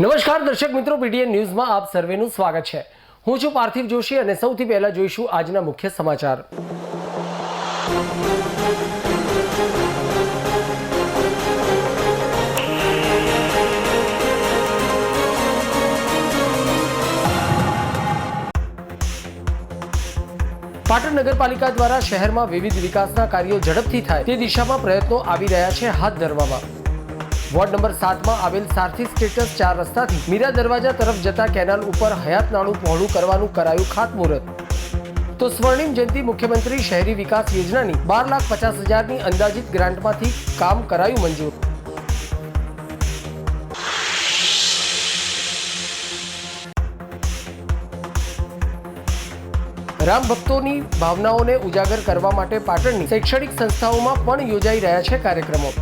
નમસ્કાર દર્શક મિત્રો, પીટીએન ન્યૂઝમાં આપ સર્વેનું સ્વાગત છે। હું છું પાર્થિવ જોશી અને સૌથી પહેલા જોઈશું આજના મુખ્ય સમાચાર। પાટણ નગરપાલિકા દ્વારા શહેરમાં વિવિધ વિકાસના કાર્યો ઝડપથી થાય તે દિશામાં પ્રયત્નો આવી રહ્યા છે હાથ ધરવામાં। વોર્ડ નંબર 7 માં આવેલ સારથી સ્ટેટસ 4 રસ્તાથી મીરા દરવાજા તરફ જતા કેનાલ ઉપર હયાત નાળું પહોળું કરવાનું કરાયું ખાતમુહૂર્ત। તો સ્વર્ણિમ જયંતિ મુખ્યમંત્રી શહેરી વિકાસ યોજનાની 12,50,000ની અંદાજિત ગ્રાન્ટમાંથી કામ કરાયું મંજૂર। રામ ભક્તોની ભાવનાઓને ઉજાગર કરવા માટે પાટણની શૈક્ષણિક સંસ્થાઓમાં પણ યોજાઈ રહ્યા છે કાર્યક્રમો।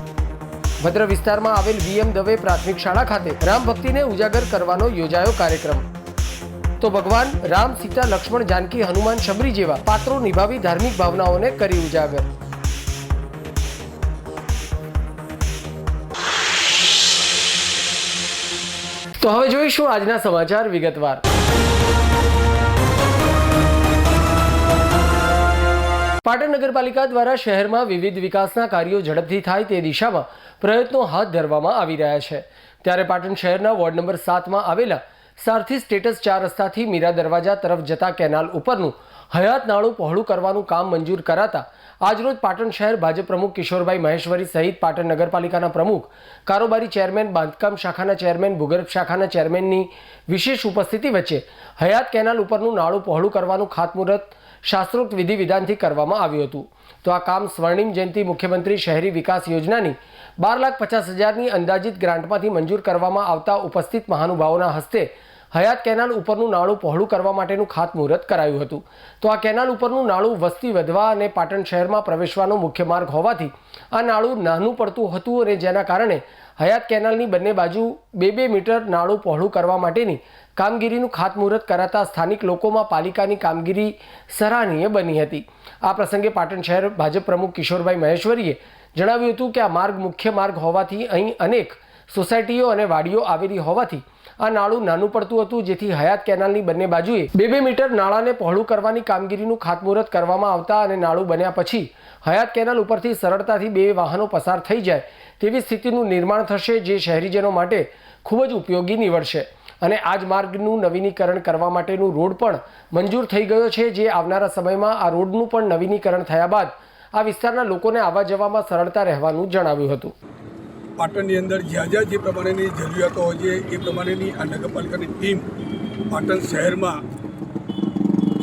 ભદ્ર વિસ્તારમાં આવેલ વીએમ દવે પ્રાથમિક શાળા ખાતે રામ ભક્તિને ઉજાગર કરવાનો યોજાયો કાર્યક્રમ। તો ભગવાન રામ, સીતા, લક્ષ્મણ, જાનકી, હનુમાન, શબરી જેવા પાત્રો નિભાવી ધાર્મિક ભાવનાઓને કરી ઉજાગર। તો હવે જોઈશું આજના સમાચાર વિગતવાર। પાટણ નગરપાલિકા દ્વારા શહેરમાં વિવિધ વિકાસના કાર્યો ઝડપથી થાય તે દિશામાં પ્રયત્નો હાથ ધરવામાં આવી રહ્યા છે। ત્યારે પાટણ શહેરના વોર્ડ નંબર 7 માં આવેલા સારથી સ્ટેટસ 4 રસ્તાથી મીરા દરવાજા તરફ જતા કેનાલ ઉપરનું હયાત નાળું પહોળું કરવાનું કામ મંજૂર કરાતા આજરોજ પાટણ શહેર ભાજપ પ્રમુખ કિશોરભાઈ મહેશ્વરી સહિત પાટણ નગરપાલિકાના પ્રમુખ, કારોબારી ચેરમેન, બાંધકામ શાખાના ચેરમેન, ભૂગર્ભ શાખાના ચેરમેનની વિશેષ ઉપસ્થિતિ વચ્ચે હયાત કેનાલ ઉપરનું નાળું પહોળું કરવાનું ખાતમુહૂર્ત શાસ્ત્રોક્ત વિધિ વિધાનથી કરવામાં આવ્યું હતું। તો આ કામ સ્વર્ણિમ જયંતિ મુખ્યમંત્રી શહેરી વિકાસ યોજનાની 12,50,000ની અંદાજિત ગ્રાન્ટમાંથી મંજૂર કરવામાં આવતા ઉપસ્થિત મહાનુભાવોના હસ્તે હયાત કેનાલ ઉપરનું નાળું પહોળું કરવા માટેનું ખાતમુહૂર્ત કરાયું હતું। તો આ કેનાલ ઉપરનું નાળું વસ્તી વધવા અને પાટણ શહેરમાં પ્રવેશવાનો મુખ્ય માર્ગ હોવાથી આ નાળું નાનું પડતું હતું અને જેના કારણે હયાત કેનાલની બંને બાજુ 2-2 મીટર નાળું પહોળું કરવા માટેની કામગીરીનું ખાતમુહૂર્ત કરાતા સ્થાનિક લોકોમાં પાલિકાની કામગીરી સરાહનીય બની હતી। આ પ્રસંગે પાટણ શહેર ભાજપ પ્રમુખ કિશોરભાઈ મહેશ્વરીએ જણાવ્યું હતું કે આ માર્ગ મુખ્ય માર્ગ હોવાથી અહીં અનેક સોસાયટીઓ અને વાડીઓ આવેલી હોવાથી આ નાળું નાનું પડતું હતું, જેથી હયાત કેનાલની બંને બાજુએ 2-2 મીટર નાળાને પહોળું કરવાની કામગીરીનું ખાતમુહૂર્ત કરવામાં આવતા અને નાળું બન્યા પછી હયાત કેનાલ ઉપરથી સરળતાથી 2 વાહનો પસાર થઈ જાય તેવી સ્થિતિનું નિર્માણ થશે, જે શહેરીજનો માટે ખૂબ જ ઉપયોગી નીવડશે। અને આ જ માર્ગનું નવીનીકરણ કરવા માટેનું રોડ પણ મંજૂર થઈ ગયો છે, જે આવનારા સમયમાં આ રોડનું પણ નવીનીકરણ થયા બાદ આ વિસ્તારના લોકોને આવવા જવામાં સરળતા રહેવાનું જણાવ્યું હતું। પાટણની અંદર જ્યાં જે પ્રમાણેની જરૂરિયાતો હોય છે એ પ્રમાણેની આ નગરપાલિકાની ટીમ પાટણ શહેરમાં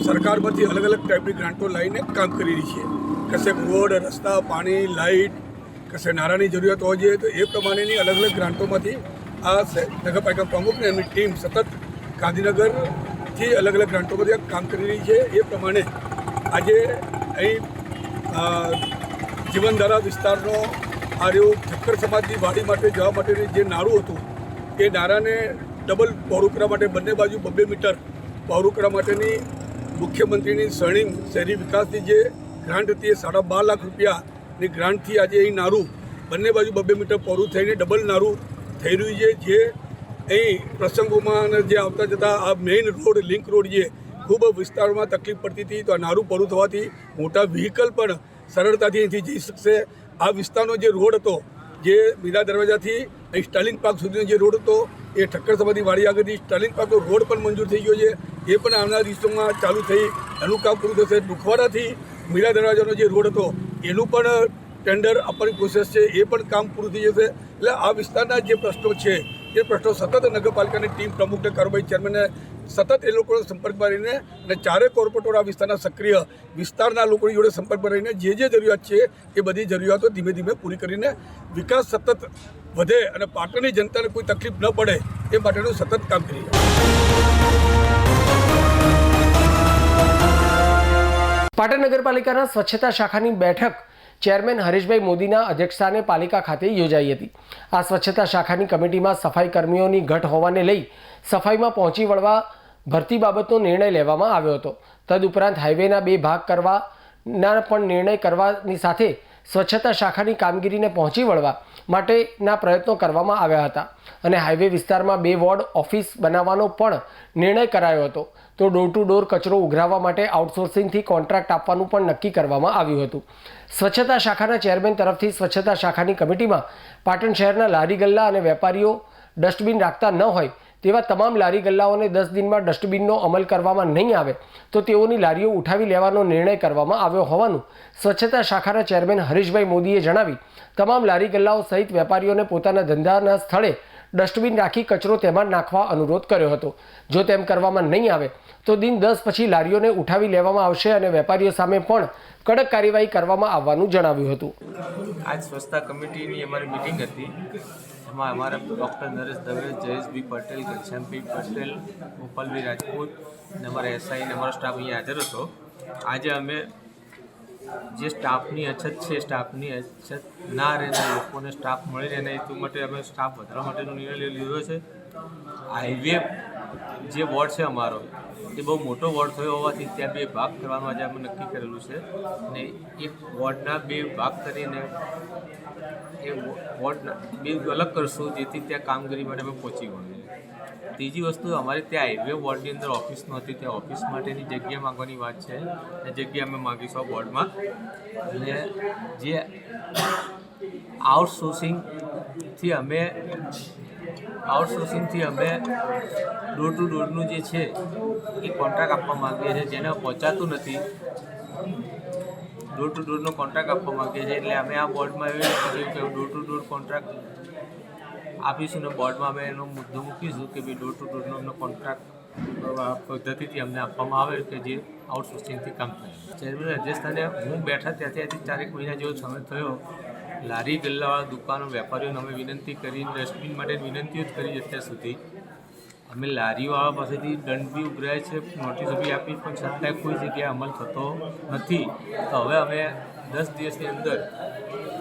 સરકારમાંથી અલગ અલગ ટાઈપની ગ્રાન્ટો લઈને કામ કરી રહી છે। કશે રોડ, રસ્તા, પાણી, લાઇટ, કશે નાણાંની જરૂરિયાત હોય છે તો એ પ્રમાણેની અલગ અલગ ગ્રાન્ટોમાંથી આ નગરપાલિકા પ્રમુખને એમની ટીમ સતત ગાંધીનગરથી અલગ અલગ ગ્રાન્ટોમાંથી કામ કરી રહી છે। એ પ્રમાણે આજે અહીં જીવનધારા વિસ્તારનો આ રહ્યું ઠક્કર સમાજની વાડી માટે જવા માટેની જે નાળું હતું એ નાળાને ડબલ પહોળું કરવા માટે બંને બાજુ 2-2 મીટર પહોળું કરવા માટેની મુખ્યમંત્રીની સ્વર્ણિમ શહેરી વિકાસની જે ગ્રાન્ટ હતી એ 12.5 લાખ રૂપિયાની ગ્રાન્ટથી આજે અહીં નાળું બંને બાજુ 2-2 મીટર પહોળું થઈને ડબલ નાળું થઈ રહ્યું છે, જે અહીં પ્રસંગોમાં જે આવતા જતા આ મેઇન રોડ, લિંક રોડ જે ખૂબ વિસ્તારમાં તકલીફ પડતી હતી તો આ નાળું પહોળું થવાથી મોટા વ્હીકલ પણ સરળતાથી અહીંથી જઈ શકશે। આ વિસ્તારનો જે રોડ હતો, જે મીરા દરવાજાથી અહીં સ્ટાલિન પાર્ક સુધીનો જે રોડ હતો એ ઠક્કર સમાજની વાડી આગળથી સ્ટાલિન પાર્કનો રોડ પણ મંજૂર થઈ ગયો છે, એ પણ આવનાર દિવસોમાં ચાલુ થઈ એનું કામ પૂરું થશે। દુખવાડાથી મીરા દરવાજાનો જે રોડ હતો એનું પણ ટેન્ડર આપવાની પ્રોસેસ છે, એ પણ કામ પૂરું થઈ જશે। એટલે આ વિસ્તારના જે પ્રશ્નો છે એ પ્રશ્નો સતત નગરપાલિકાની ટીમ પ્રમુખને, કારોબારી ચેરમેનને સતત એ લોકોના સંપર્કમાં રહીને અને ચારે કોર્પોરેટર આ વિસ્તારના સક્રિય વિસ્તારના લોકોની જોડે સંપર્કમાં રહીને જે જરૂરિયાત છે એ બધી જરૂરિયાતો ધીમે ધીમે પૂરી કરીને વિકાસ સતત વધે અને પાટણની જનતાને કોઈ તકલીફ ન પડે એ માટેનું સતત કામ કરી રહ્યા। પાટણ નગરપાલિકાના સ્વચ્છતા શાખાની બેઠક ચેરમેન હરેશભાઈ મોદીના અધ્યક્ષસ્થાને પાલિકા ખાતે યોજાઈ હતી। આ સ્વચ્છતા શાખાની કમિટીમાં સફાઈ કર્મીઓની ઘટ હોવાને લઈ સફાઈમાં પહોંચી વળવા ભરતી બાબતનો નિર્ણય લેવામાં આવ્યો હતો। તદુપરાંત હાઈવેના 2 ભાગ કરવાના પણ નિર્ણય કરવાની સાથે સ્વચ્છતા શાખાની કામગીરીને પહોંચી વળવા માટેના પ્રયત્નો કરવામાં આવ્યા હતા અને હાઈવે વિસ્તારમાં 2 વોર્ડ ઓફિસ બનાવવાનો પણ નિર્ણય કરાયો હતો. તો ડોર ટુ ડોર કચરો ઉઘરાવવા માટે આઉટસોર્સિંગથી કોન્ટ્રાક્ટ આપવાનું પણ નક્કી કરવામાં આવ્યું હતું. સ્વચ્છતા શાખાના ચેરમેન તરફથી સ્વચ્છતા શાખાની કમિટીમાં પાટણ શહેરના લારી ગલ્લા અને વેપારીઓ ડસ્ટબિન રાખતા ન હોય તેવા તમામ લારી ગલ્લાઓને 10 દિનમાં ડસ્ટબિનનો અમલ કરવામાં નહીં આવે તો તેઓની લારીઓ ઉઠાવી લેવાનો નિર્ણય કરવામાં આવ્યો હોવાનું સ્વચ્છતા શાખાના ચેરમેન હરીશભાઈ મોદીએ જણાવી તમામ લારી ગલ્લાઓ સહિત વેપારીઓને પોતાના ધંધાના સ્થળે ડસ્ટબિન રાખી કચરો તેમાં નાખવા અનુરોધ કર્યો હતો. જો તેમ કરવામાં નહીં આવે તો દિન 10 પછી લારીઓને ઉઠાવી લેવામાં આવશે અને વેપારીઓ સામે પણ કડક કાર્યવાહી કરવામાં આવવાનું જણાવ્યું હતું. આજ સ્વચ્છતા કમિટીની અમારી મિટિંગ હતી. એમાં અમારા ડૉક્ટર નરેશ દવે, જયેશભાઈ પટેલ, ઘનશ્યામભાઈ પટેલ, ગોપાલભાઈ રાજપૂત અને અમારા એસઆઈ અને અમારો સ્ટાફ અહીંયા હાજર હતો. આજે અમે જે સ્ટાફની અછત છે, સ્ટાફની અછત ના રહે, લોકોને સ્ટાફ મળી રહે એ હેતુ માટે અમે સ્ટાફ વધારવા માટેનો નિર્ણય લીધો છે. હાઈવે જે વોર્ડ છે અમારો એ બહુ મોટો વોર્ડ થયો હોવાથી ત્યાં 2 ભાગ કરવાનું આજે અમે નક્કી કરેલું છે અને એક વોર્ડના 2 ભાગ કરીને એ વોર્ડના 2 અલગ કરશું જેથી ત્યાં કામગીરી માટે અમે પહોંચી વળીએ. ત્રીજી વસ્તુ, અમારે ત્યાં હાઈવે વોર્ડની અંદર ઓફિસ નહોતી, ત્યાં ઓફિસ માટેની જગ્યા માગવાની વાત છે. એ જગ્યા અમે માગીશું વોર્ડમાં. અને જે આઉટસોર્સિંગથી અમે ડોર ટુ ડોરનું જે છે એ કોન્ટ્રાક્ટ આપવા માગીએ છીએ, જેને પહોંચાતું નથી. ડોર ટુ ડોરનો કોન્ટ્રાક્ટ આપવા માગીએ છીએ એટલે અમે આ બોર્ડમાં એવું કહ્યું કે ડોર ટુ ડોર કોન્ટ્રાક્ટ આપીશું ને બોર્ડમાં અમે એનો મુદ્દો મૂકીશું કે ભાઈ ડોર ટુ ડોરનો અમને કોન્ટ્રાક્ટ પદ્ધતિથી અમને આપવામાં આવે કે જે આઉટસોર્સિંગથી કામ થાય. ચેરમેન રાજસ્થાને હું બેઠા ત્યાંથી 4 મહિના જેવો સમય થયો. લારી ગલ્લાવાળા દુકાનો વેપારીઓને અમે વિનંતી કરીને ડસ્ટબિન માટે વિનંતીઓ જ કરી અત્યાર સુધી. અમે લારીવાળા પાસેથી દંડ બી ઉઘરાય છે, નોટિસો બી આપી, પણ છતાંય કોઈ જગ્યાએ અમલ થતો નથી. તો હવે અમે 10 દિવસની અંદર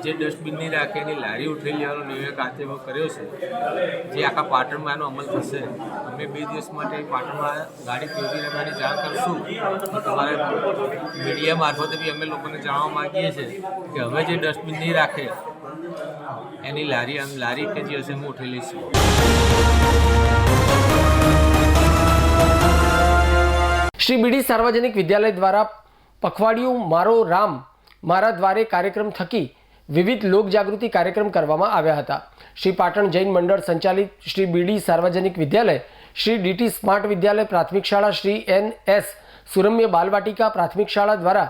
જે ડસ્ટબિન નહીં રાખે એની લારી ઉઠાવી લેવાનો નિર્ણય ખાતે કર્યો છે, જે આખા પાટણમાં એનો અમલ થશે. અમે 2 દિવસ માટે પાટણમાં ગાડી ફેરવી રાખવાની જાણ કરશું. તો તમારે મીડિયા મારફતે બી અમે લોકોને જાણવા માગીએ છીએ કે હવે જે ડસ્ટબિન નહીં રાખે એની લારી કે જે હશે અમે ઉઠાવી લઈશું. શ્રી બીડી સાર્વજનિક વિદ્યાલય દ્વારા પખવાડિયું મારો રામ મારા દ્વારે કાર્યક્રમ થકી વિવિધ લોકજાગૃતિ કાર્યક્રમ કરવામાં આવ્યા હતા. શ્રી પાટણ જૈન મંડળ સંચાલિત શ્રી બીડી સાર્વજનિક વિદ્યાલય, શ્રી ડીટી સ્માર્ટ વિદ્યાલય પ્રાથમિક શાળા, શ્રી NS સુરમ્ય બાલવાટિકા પ્રાથમિક શાળા દ્વારા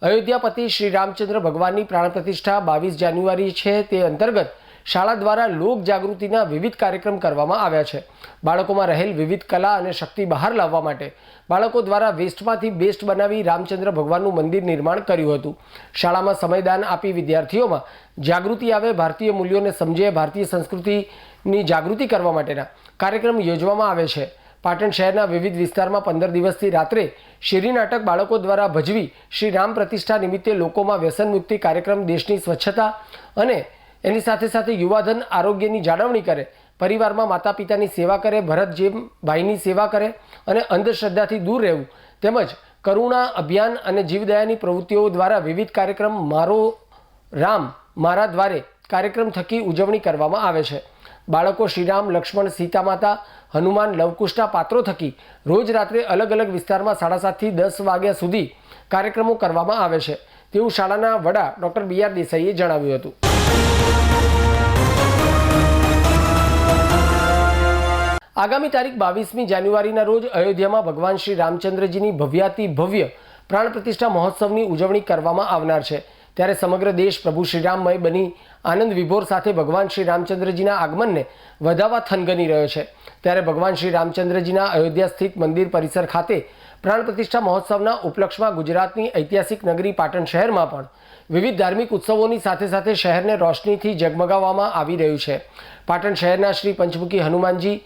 અયોધ્યાપતિ શ્રી રામચંદ્ર ભગવાનની પ્રાણ પ્રતિષ્ઠા 22 જાન્યુઆરી છે તે અંતર્ગત શાળા દ્વારા લોક જાગૃતિના વિવિધ કાર્યક્રમ કરવામાં આવ્યા છે. બાળકોમાં રહેલ વિવિધ કલા અને શક્તિ બહાર લાવવા માટે બાળકો દ્વારા વેસ્ટમાંથી બેસ્ટ બનાવી રામચંદ્ર ભગવાનનું મંદિર નિર્માણ કર્યું હતું. શાળામાં સમયદાન આપી વિદ્યાર્થીઓમાં જાગૃતિ આવે, ભારતીય મૂલ્યોને સમજે, ભારતીય સંસ્કૃતિની જાગૃતિ કરવા માટેના કાર્યક્રમ યોજવામાં આવે છે. પાટણ શહેરના વિવિધ વિસ્તારમાં 15 દિવસથી રાત્રે શેરી નાટક બાળકો દ્વારા ભજવી શ્રી રામ પ્રતિષ્ઠા નિમિત્તે લોકોમાં વ્યસન મુક્તિ કાર્યક્રમ, દેશની સ્વચ્છતા અને એની સાથે સાથે યુવાધન આરોગ્યની જાળવણી કરે, પરિવારમાં માતા પિતાની સેવા કરે, ભરત જેમ ભાઈની સેવા કરે અને અંધશ્રદ્ધાથી દૂર રહેવું તેમજ કરુણા અભિયાન અને જીવદયાની પ્રવૃત્તિઓ દ્વારા વિવિધ કાર્યક્રમ મારો રામ મારા દ્વારે કાર્યક્રમ થકી ઉજવણી કરવામાં આવે છે. બાળકો શ્રીરામ, લક્ષ્મણ, સીતા માતા, હનુમાન, લવકુશના પાત્રો થકી રોજ રાત્રે અલગ અલગ વિસ્તારમાં 7:30 થી 10 વાગ્યા સુધી કાર્યક્રમો કરવામાં આવે છે તેવું શાળાના વડા ડૉક્ટર BR દેસાઈએ જણાવ્યું હતું. આગામી તારીખ 22મી જાન્યુઆરીના રોજ અયોધ્યામાં ભગવાન શ્રી રામચંદ્રજીની ભવ્યાતિ ભવ્ય પ્રાણ પ્રતિષ્ઠા મહોત્સવની ઉજવણી કરવામાં આવનાર છે. ત્યારે સમગ્ર દેશ પ્રભુ શ્રીરામમય બની આનંદ વિભોર સાથે ભગવાન શ્રી રામચંદ્રજીના આગમનને વધાવવા થનગની રહ્યો છે. ત્યારે ભગવાન શ્રી રામચંદ્રજીના અયોધ્યા સ્થિત મંદિર પરિસર ખાતે પ્રાણ પ્રતિષ્ઠા મહોત્સવના ઉપલક્ષમાં ગુજરાતની ઐતિહાસિક નગરી પાટણ શહેરમાં પણ વિવિધ ધાર્મિક ઉત્સવોની સાથે સાથે શહેરને રોશનીથી ઝગમગાવવામાં આવી રહ્યું છે. પાટણ શહેરના શ્રી પંચમુખી હનુમાનજી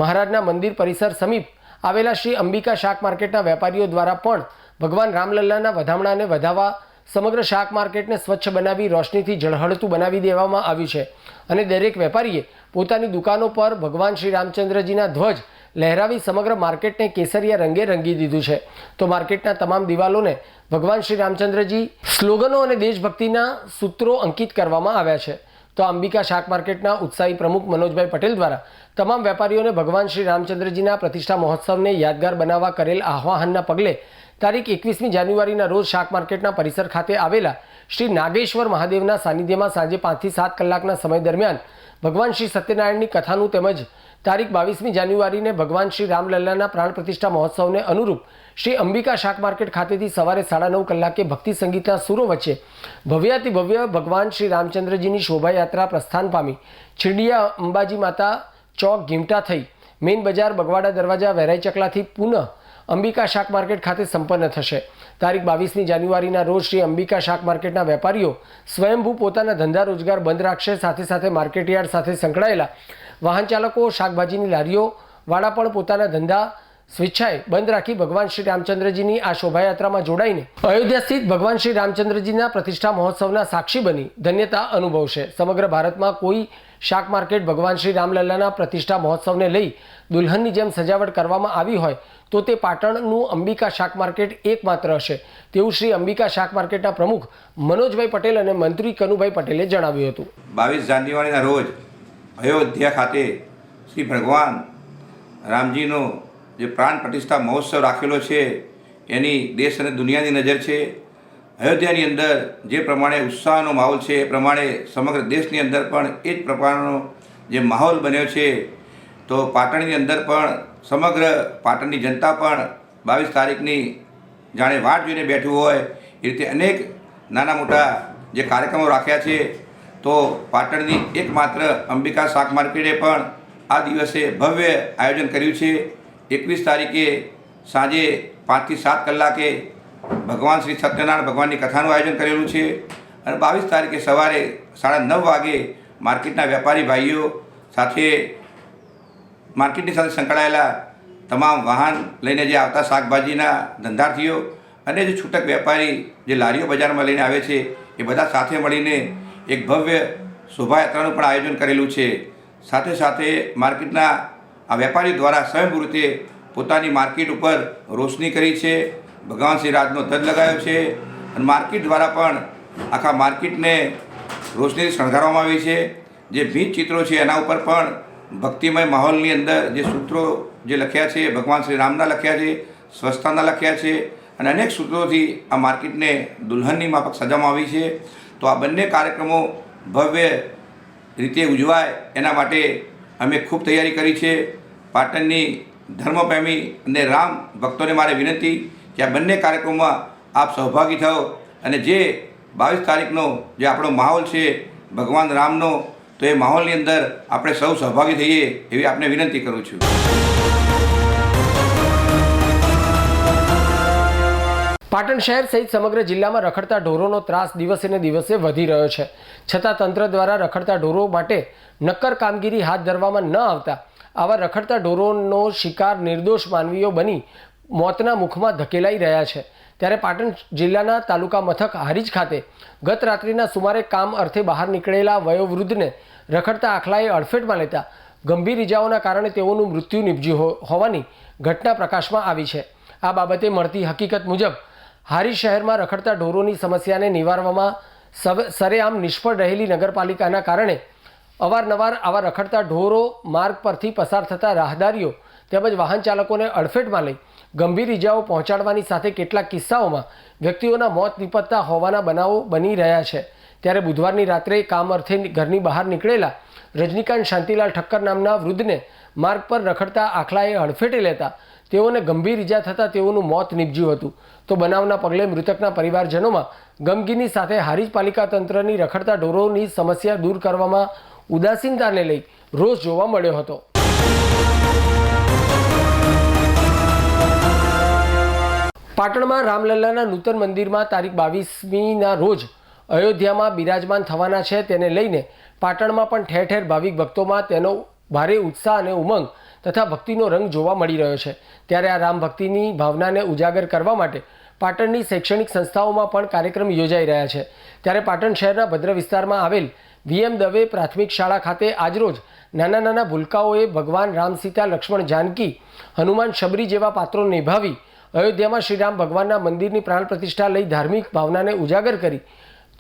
મહારાજના મંદિર પરિસર સમીપ આવેલા શ્રી અંબિકા શાક માર્કેટના વેપારીઓ દ્વારા પણ ભગવાન રામલલ્લાના વધામણાને વધાવવા સમગ્ર શાક માર્કેટને સ્વચ્છ બનાવી રોશનીથી ઝળહળતું બનાવી દેવામાં આવ્યું છે અને દરેક વેપારીએ પોતાની દુકાનો પર ભગવાન શ્રી રામચંદ્રજીના ધ્વજ લહેરાવી સમગ્ર માર્કેટને કેસરિયા રંગે રંગી દીધું છે. તો માર્કેટના તમામ દિવાલોને ભગવાન શ્રી રામચંદ્રજી સ્લોગનો અને દેશભક્તિના સૂત્રો અંકિત કરવામાં આવ્યા છે. તો અંબિકા શાક માર્કેટના ઉત્સાહી પ્રમુખ મનોજભાઈ પટેલ દ્વારા તમામ વેપારીઓને ભગવાન શ્રી રામચંદ્રજીના પ્રતિષ્ઠા મહોત્સવને યાદગાર બનાવવા કરેલ આહ્વાનના પગલે તારીખ 21મી જાન્યુઆરીના રોજ શાક માર્કેટના પરિસર ખાતે આવેલા શ્રી નાગેશ્વર મહાદેવના સાનિધ્યમાં સાંજે 5 થી 7 કલાકના સમય દરમિયાન ભગવાન શ્રી સત્યનારાયણની કથાનું તેમજ તારીખ 22મી જાન્યુઆરીને ભગવાન શ્રી રામલલ્લાના પ્રાણ પ્રતિષ્ઠા મહોત્સવને અનુરૂપ શ્રી અંબિકા શાક માર્કેટ ખાતેથી સવારે 9:30 કલાકે ભક્તિ સંગીતના સુરો વચ્ચે ભવ્યાતિ ભવ્ય ભગવાન શ્રી રામચંદ્રજીની શોભાયાત્રા પ્રસ્થાન પામી છીડિયા અંબાજી માતા ચોક ગીમટા થઈ મેઇન બજાર બગવાડા દરવાજા વેરાઈ ચકલાથી પુનઃ અંબિકા શાક માર્કેટ ખાતે સંપન્ન થશે. તારીખ 22મી જાન્યુઆરીના રોજ શ્રી અંબિકા શાક માર્કેટના વેપારીઓ સ્વયંભૂ પોતાના ધંધા રોજગાર બંધ રાખશે. સાથે સાથે માર્કેટયાર્ડ સાથે સંકળાયેલા વાહન ચાલકો, શાકભાજીની લારીઓ વાળા પણ પોતાના ધંધા સ્વેચ્છાએ બંધ રાખી ભગવાન શ્રી રામચંદ્રજીની આ શોભાયાત્રામાં જોડાઈને અયોધ્યા સ્થિત ભગવાન શ્રી રામચંદ્રજીના પ્રતિષ્ઠા મહોત્સવના સાક્ષી બની ધન્યતા અનુભવશે. સમગ્ર ભારતમાં કોઈ શાક માર્કેટ ભગવાન શ્રી રામલલ્લાના પ્રતિષ્ઠા મહોત્સવને લઈ દુલ્હનની જેમ સજાવટ કરવામાં આવી હોય તો તે પાટણનું અંબિકા શાક માર્કેટ એકમાત્ર હશે તેવું શ્રી અંબિકા શાક માર્કેટના પ્રમુખ મનોજભાઈ પટેલ અને મંત્રી કનુભાઈ પટેલે જણાવ્યું હતું. 22 જાન્યુઆરીના રોજ અયોધ્યા ખાતે શ્રી ભગવાન રામજીનો જે પ્રાણ પ્રતિષ્ઠા મહોત્સવ રાખેલો છે એની દેશ અને દુનિયાની નજર છે. અયોધ્યાની અંદર જે પ્રમાણે ઉત્સાહનો માહોલ છે એ પ્રમાણે સમગ્ર દેશની અંદર પણ એ જ પ્રકારનો જે માહોલ બન્યો છે. તો પાટણની અંદર પણ સમગ્ર પાટણની જનતા પણ 22 તારીખની જાણે વાટ જોઈને બેઠું હોય એ રીતે અનેક નાના મોટા જે કાર્યક્રમો રાખ્યા છે. તો પાટણની એકમાત્ર અંબિકા શાક માર્કેટે પણ આ દિવસે ભવ્ય આયોજન કર્યું છે. 21 તારીખે સાંજે 5 થી 7 કલાકે ભગવાન શ્રી સત્યનારાયણ ભગવાનની કથાનું આયોજન કરેલું છે અને 22 તારીખે સવારે 9:30 વાગે માર્કેટના વેપારી ભાઈઓ સાથે માર્કેટની સાથે સંકળાયેલા તમામ વાહન લઈને જે આવતા શાકભાજીના ધંધાર્થીઓ અને જે છૂટક વેપારી જે લારીઓ બજારમાં લઈને આવે છે એ બધા સાથે મળીને એક ભવ્ય શોભાયાત્રાનું પણ આયોજન કરેલું છે. સાથે સાથે માર્કેટના આ વેપારીઓ દ્વારા સ્વયંભૂ રીતે પોતાની માર્કેટ ઉપર રોશની કરી છે. ભગવાન શ્રી રામનો ધ્વજ લગાવ્યો છે અને માર્કેટ દ્વારા પણ આખા માર્કેટને રોશનીથી શણગારવામાં આવી છે. જે ભીંત ચિત્રો છે એના ઉપર પણ ભક્તિમય માહોલની અંદર જે સૂત્રો જે લખ્યા છે ભગવાન શ્રી રામના લખ્યા છે, સ્વસ્થતાના લખ્યા છે અને અનેક સૂત્રોથી આ માર્કેટને દુલ્હનની માફક સજાવવામાં આવી છે. તો આ બંને કાર્યક્રમો ભવ્ય રીતે ઉજવાય એના માટે અમે ખૂબ તૈયારી કરી છે. પાટણની ધર્મપ્રેમી અને રામ ભક્તોને મારે વિનંતી કે આ બંને કાર્યક્રમોમાં આપ સહભાગી થાઓ અને જે 22 તારીખનો જે આપણો માહોલ છે ભગવાન રામનો, તો એ માહોલની અંદર આપણે સૌ સહભાગી થઈએ એવી આપને વિનંતી કરું છું. પાટણ શહેર સહિત સમગ્ર જિલ્લામાં રખડતા ઢોરોનો ત્રાસ દિવસે ને દિવસે વધી રહ્યો છે. છતાં તંત્ર દ્વારા રખડતા ઢોરો માટે નક્કર કામગીરી હાથ ધરવામાં ન આવતા આવા રખડતા ઢોરોનો શિકાર નિર્દોષ માનવીઓ બની મોતના મુખમાં ધકેલાઈ રહ્યા છે. ત્યારે પાટણ જિલ્લાના તાલુકા મથક હારીજ ખાતે ગત રાત્રિના સુમારે કામ અર્થે બહાર નીકળેલા વયોવૃદ્ધને રખડતા આખલાએ અડફેટમાં લેતા ગંભીર ઇજાઓના કારણે તેઓનું મૃત્યુ નિપજ્યું હોવાની ઘટના પ્રકાશમાં આવી છે. આ બાબતે મળતી હકીકત મુજબ હારીજ શહેરમાં રખડતા ઢોરોની સમસ્યાને નિવારવામાં સરેઆમ નિષ્ફળ રહેલી નગરપાલિકાના કારણે અવારનવાર આવા રખડતા ઢોરો માર્ગ પરથી પસાર થતા રાહદારીઓ તેમજ વાહન ચાલકોને અડફેટમાં લઈ ગંભીર ઇજાઓ પહોંચાડવાની સાથે કેટલાક કિસ્સાઓમાં વ્યક્તિઓના મોત નીપજતા હોવાના બનાવો બની રહ્યા છે. ત્યારે બુધવારની રાત્રે કામ અર્થે ઘરની બહાર નીકળેલા રજનીકાંત શાંતિલાલ ઠક્કર નામના વૃદ્ધને માર્ગ પર રખડતા આખલાએ હડફેટે લેતા તેઓને ગંભીર ઇજા થતાં તેઓનું મોત નીપજ્યું હતું. તો બનાવના પગલે મૃતકના પરિવારજનોમાં ગમગીની સાથે હારીજ પાલિકા તંત્રની રખડતા ઢોરોની સમસ્યા દૂર કરવામાં ઉદાસીનતાને લઈ રોષ જોવા મળ્યો હતો. પાટણમાં રામલલ્લાના નૂતન મંદિરમાં તારીખ 22મીના રોજ અયોધ્યામાં બિરાજમાન થવાના છે. તેને લઈને પાટણમાં પણ ઠેર ઠેર ભાવિક ભક્તોમાં તેનો ભારે ઉત્સાહ અને ઉમંગ તથા ભક્તિનો રંગ જોવા મળી રહ્યો છે. ત્યારે આ રામ ભક્તિની ભાવનાને ઉજાગર કરવા માટે પાટણની શૈક્ષણિક સંસ્થાઓમાં પણ કાર્યક્રમ યોજાઈ રહ્યા છે. ત્યારે પાટણ શહેરના ભદ્ર વિસ્તારમાં આવેલ વીએમ દવે પ્રાથમિક શાળા ખાતે આજરોજ નાના નાના ભૂલકાઓએ ભગવાન રામ સીતા લક્ષ્મણ જાનકી હનુમાન શબરી જેવા પાત્રો નિભાવી અયોધ્યામાં શ્રીરામ ભગવાનના મંદિરની પ્રાણ પ્રતિષ્ઠા લઈ ધાર્મિક ભાવનાને ઉજાગર કરી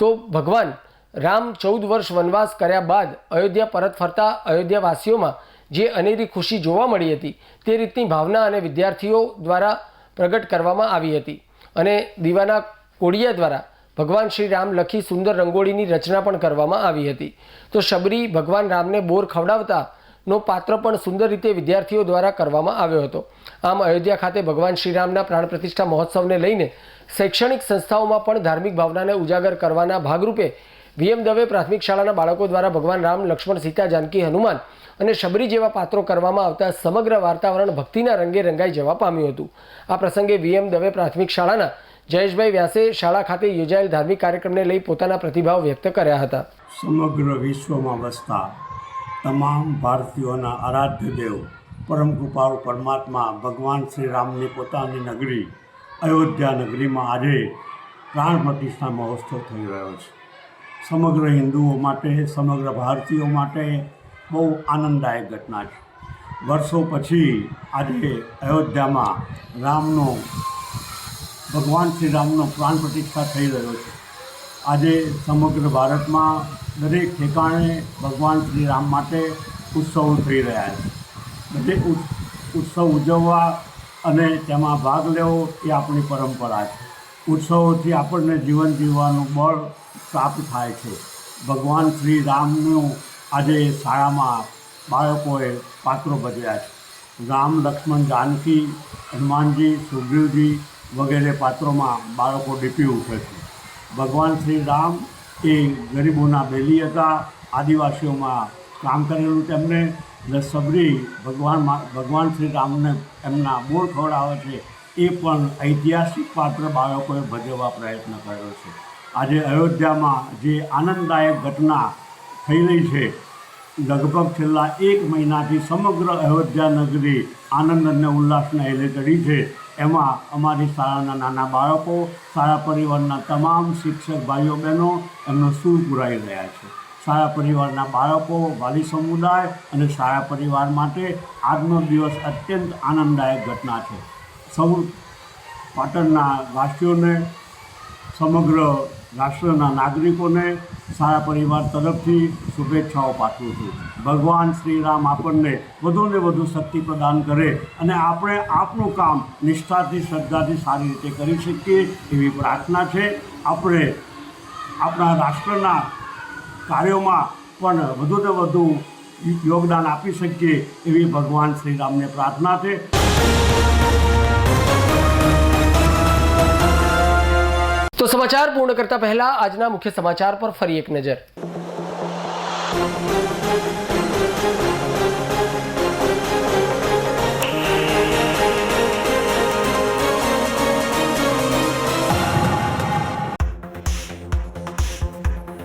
તો ભગવાન રામ 14 વર્ષ વનવાસ કર્યા બાદ અયોધ્યા પરત ફરતા અયોધ્યાવાસીઓમાં જે અનેરી ખુશી જોવા મળી હતી તે રીતની ભાવના અને વિદ્યાર્થીઓ દ્વારા પ્રગટ કરવામાં આવી હતી અને દીવાના કોડિયા દ્વારા ભગવાન શ્રી રામ લખી સુંદર રંગોળીની રચના પણ કરવામાં આવી હતી. તો શબરી ભગવાન રામને બોર ખવડાવતાનો પાત્ર પણ સુંદર રીતે વિદ્યાર્થીઓ દ્વારા કરવામાં આવ્યો હતો. આમ અયોધ્યા ખાતે ભગવાન શ્રીરામના પ્રાણ પ્રતિષ્ઠા મહોત્સવને લઈને શૈક્ષણિક સંસ્થાઓમાં પણ ધાર્મિક ભાવનાને ઉજાગર કરવાના ભાગરૂપે વીએમ દવે પ્રાથમિક શાળાના બાળકો દ્વારા ભગવાન રામ લક્ષ્મણ સીતા જાનકી હનુમાન અને શબરી જેવા પાત્રો કરવામાં આવતા સમગ્ર વાતાવરણ ભક્તિના રંગે રંગાઈ જવા પામ્યું હતું. આ પ્રસંગે વીએમ દવે પ્રાથમિક શાળાના જયેશભાઈ વ્યાસે શાળા ખાતે યોજાયેલ ધાર્મિક કાર્યક્રમને લઈ પોતાના પ્રતિભાવ વ્યક્ત કર્યા હતા. સમગ્ર વિશ્વમાં વસતા તમામ ભારતીયોના આરાધ્ય દેવ પરમ કૃપાળુ પરમાત્મા ભગવાન શ્રી રામની પોતાની નગરી અયોધ્યા નગરીમાં આજે પ્રાણ પ્રતિષ્ઠા મહોત્સવ થઈ રહ્યો છે. સમગ્ર હિન્દુઓ માટે, સમગ્ર ભારતીયો માટે બહુ આનંદદાયક ઘટના છે. વર્ષો પછી આજે અયોધ્યામાં ભગવાન શ્રી રામનો પ્રાણ પ્રતિષ્ઠા થઈ રહ્યો છે. આજે સમગ્ર ભારતમાં દરેક ઠેકાણે ભગવાન શ્રી રામ માટે ઉત્સવો થઈ રહ્યા છે. દરેક ઉત્સવ ઉજવવા અને તેમાં ભાગ લેવો એ આપણી પરંપરા છે. ઉત્સવોથી આપણને જીવન જીવવાનું બળ પ્રાપ્ત થાય છે. ભગવાન શ્રી રામનું આજે શાળામાં બાળકોએ પાત્રો ભજવ્યા છે. રામ, લક્ષ્મણ, જાનકી, હનુમાનજી, સુગ્રીવજી વગેરે પાત્રોમાં બાળકો દીપી ઉઠે છે. ભગવાન શ્રી રામ એ ગરીબોના બેલી હતા. આદિવાસીઓમાં કામ કરેલું તેમને શબરી ભગવાન શ્રી રામને એમના બોર ખવડાવે છે એ પણ ઐતિહાસિક પાત્ર બાળકોએ ભજવવા પ્રયત્ન કર્યો છે. આજે અયોધ્યામાં જે આનંદદાયક ઘટના થઈ રહી છે, લગભગ છેલ્લા 1 મહિનાથી સમગ્ર અયોધ્યા નગરી આનંદ અને ઉલ્લાસના હેલે ચડી છે. એમાં અમારી શાળાના નાના બાળકો, શાળા પરિવારના તમામ શિક્ષક ભાઈઓ બહેનો એમનો સૂર પુરાઈ રહ્યા છે. શાળા પરિવારના બાળકો, વાલી સમુદાય અને શાળા પરિવાર માટે આજનો દિવસ અત્યંત આનંદદાયક ઘટના છે. સૌ પાટણના વાસીઓને, સમગ્ર રાષ્ટ્રના નાગરિકોને શાળા પરિવાર તરફથી શુભેચ્છાઓ પાઠવું છું. ભગવાન શ્રી રામ આપણને વધુને વધુ શક્તિ પ્રદાન કરે અને આપણે આપણું કામ નિષ્ઠાથી, શ્રદ્ધાથી સારી રીતે કરી શકીએ એવી પ્રાર્થના છે. આપણે આપણા રાષ્ટ્રના કાર્યોમાં પણ વધુને વધુ યોગદાન આપી શકીએ એવી ભગવાન શ્રી રામને પ્રાર્થના છે. તો સમાચાર પૂર્ણ કરતા પહેલા આજના મુખ્ય સમાચાર પર ફરી એક નજર.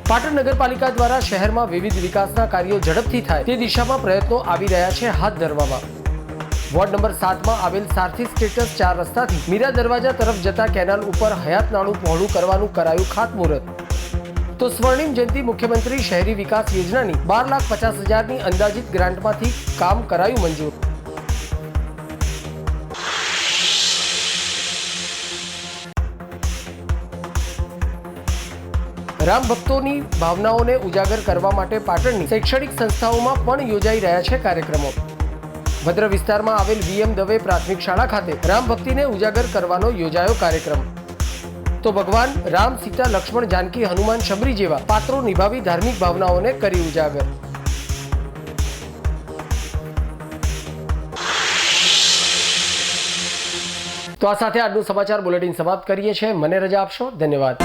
પાટણ નગરપાલિકા દ્વારા શહેરમાં વિવિધ વિકાસના કાર્યો ઝડપથી થાય તે દિશામાં પ્રયત્નો આવી રહ્યા છે હાથ ધરવામાં. વોર્ડ નંબર 7માં આવેલ સારથી સ્ટેટસ 4 રસ્તાથી મીરા દરવાજા તરફ જતા કેનાલ ઉપર હયાત નાળું પહોળું કરવાનું કરાયું ખાતમુહૂર્ત. તો સ્વર્ણિમ જયંતિ મુખ્યમંત્રી શહેરી વિકાસ યોજનાની 12,50,000ની અંદાજિત ગ્રાન્ટમાંથી કામ કરાયું મંજૂર. રામ ભક્તોની ભાવનાઓને ઉજાગર કરવા માટે પાટણની શૈક્ષણિક સંસ્થાઓમાં પણ યોજાઈ રહ્યા છે કાર્યક્રમો. ભદ્ર વિસ્તારમાં આવેલ વીએમ દવે પ્રાથમિક શાળા ખાતે રામ ભક્તિને ઉજાગર કરવાનો યોજાયો કાર્યક્રમ. તો ભગવાન રામ, સીતા, લક્ષ્મણ, જાનકી, હનુમાન, શબરી જેવા પાત્રો નિભાવી ધાર્મિક ભાવનાઓને કરી ઉજાગર. તો આ સાથે આજનું સમાચાર બુલેટિન સમાપ્ત કરીએ છીએ. મને રજા આપશો. ધન્યવાદ.